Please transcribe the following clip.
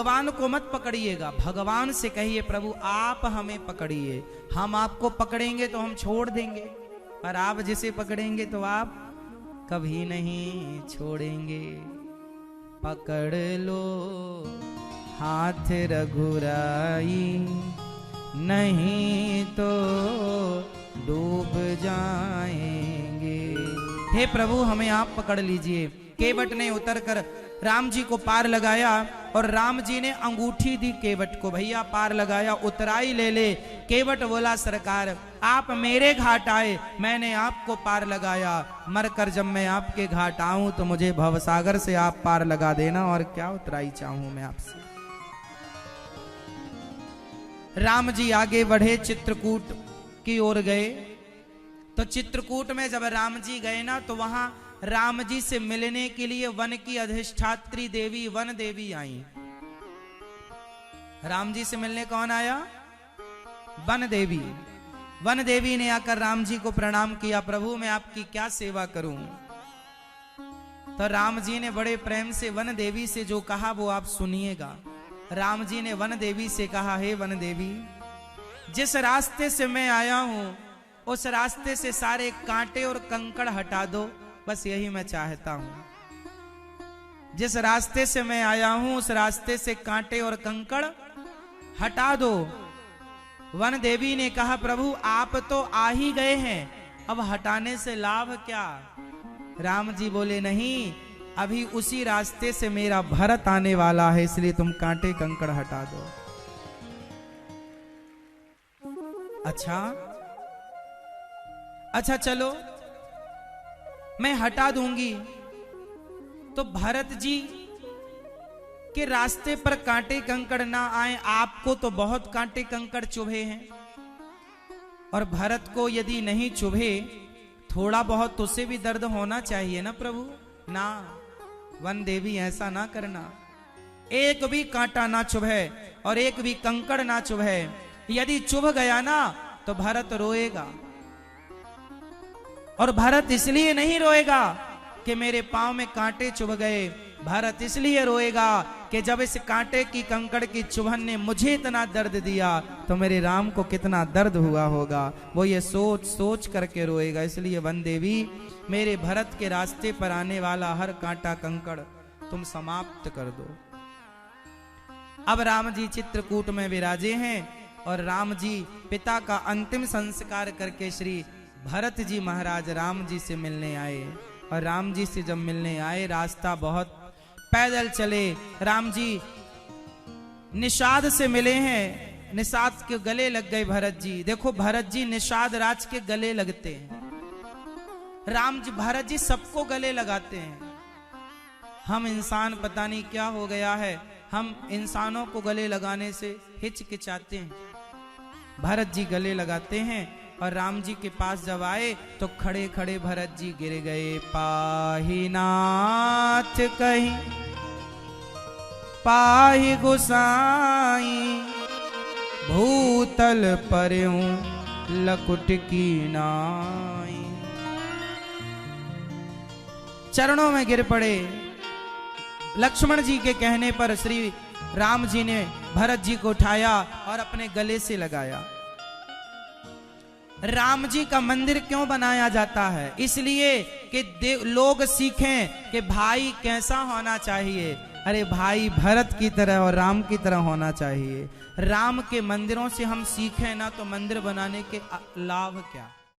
भगवान को मत पकड़िएगा, भगवान से कहिए प्रभु आप हमें पकड़िए, हम आपको पकड़ेंगे तो हम छोड़ देंगे, पर आप जिसे पकड़ेंगे तो आप कभी नहीं छोड़ेंगे। पकड़ लो हाथ रघुराई, नहीं तो डूब जाएंगे। हे प्रभु हमें आप पकड़ लीजिए। केवट ने उतरकर राम जी को पार लगाया और राम जी ने अंगूठी दी केवट को, भैया पार लगाया, उतराई ले ले। केवट बोला सरकार आप मेरे घाट आए, मैंने आपको पार लगाया, मरकर जब मैं आपके घाट आऊं तो मुझे भवसागर से आप पार लगा देना, और क्या उतराई चाहूं मैं आपसे। राम जी आगे बढ़े, चित्रकूट की ओर गए। तो चित्रकूट में जब राम जी गए ना, तो वहां राम जी से मिलने के लिए वन की अधिष्ठात्री देवी वन देवी आई। राम जी से मिलने कौन आया? वन देवी। वन देवी ने आकर राम जी को प्रणाम किया, प्रभु मैं आपकी क्या सेवा करूं। तो राम जी ने बड़े प्रेम से वन देवी से जो कहा वो आप सुनिएगा। राम जी ने वन देवी से कहा, हे वन देवी, जिस रास्ते से मैं आया हूं उस रास्ते से सारे कांटे और कंकड़ हटा दो, बस यही मैं चाहता हूं। जिस रास्ते से मैं आया हूं उस रास्ते से कांटे और कंकड़ हटा दो। वन देवी ने कहा, प्रभु आप तो आ ही गए हैं, अब हटाने से लाभ क्या? राम जी बोले, नहीं, अभी उसी रास्ते से मेरा भरत आने वाला है, इसलिए तुम कांटे कंकड़ हटा दो। अच्छा चलो मैं हटा दूंगी। तो भरत जी के रास्ते पर कांटे कंकड़ ना आए, आपको तो बहुत कांटे कंकड़ चुभे हैं, और भरत को यदि नहीं चुभे थोड़ा बहुत तो उसे भी दर्द होना चाहिए ना प्रभु। ना, वन देवी ऐसा ना करना, एक भी कांटा ना चुभे और एक भी कंकड़ ना चुभे। यदि चुभ गया ना तो भरत रोएगा, और भरत इसलिए नहीं रोएगा कि मेरे पांव में कांटे चुभ गए, भरत इसलिए रोएगा कि जब इस कांटे की कंकड़ की चुभन ने मुझे इतना दर्द दिया तो मेरे राम को कितना दर्द हुआ होगा, वो ये सोच सोच करके रोएगा। इसलिए वन देवी मेरे भरत के रास्ते पर आने वाला हर कांटा कंकड़ तुम समाप्त कर दो। अब राम जी चित्रकूट में विराजे हैं और राम जी पिता का अंतिम संस्कार करके श्री भरत जी महाराज राम जी से मिलने आए। और राम जी से जब मिलने आए, रास्ता बहुत पैदल चले। राम जी निषाद से मिले हैं, निषाद के गले लग गए भरत जी। देखो भरत जी निषाद राज के गले लगते हैं, राम जी भरत जी सबको गले लगाते हैं। हम इंसान पता नहीं क्या हो गया है, हम इंसानों को गले लगाने से हिचकिचाते हैं। भरत जी गले लगाते हैं और राम जी के पास जब आए तो खड़े खड़े भरत जी गिर गए। पाहि नाथ कहीं पाहि गोसाई, भूतल परयूं लकुट की नाई। चरणों में गिर पड़े। लक्ष्मण जी के कहने पर श्री राम जी ने भरत जी को उठाया और अपने गले से लगाया। राम जी का मंदिर क्यों बनाया जाता है? इसलिए कि लोग सीखें कि भाई कैसा होना चाहिए। अरे भाई भरत की तरह और राम की तरह होना चाहिए। राम के मंदिरों से हम सीखें ना तो मंदिर बनाने के लाभ क्या।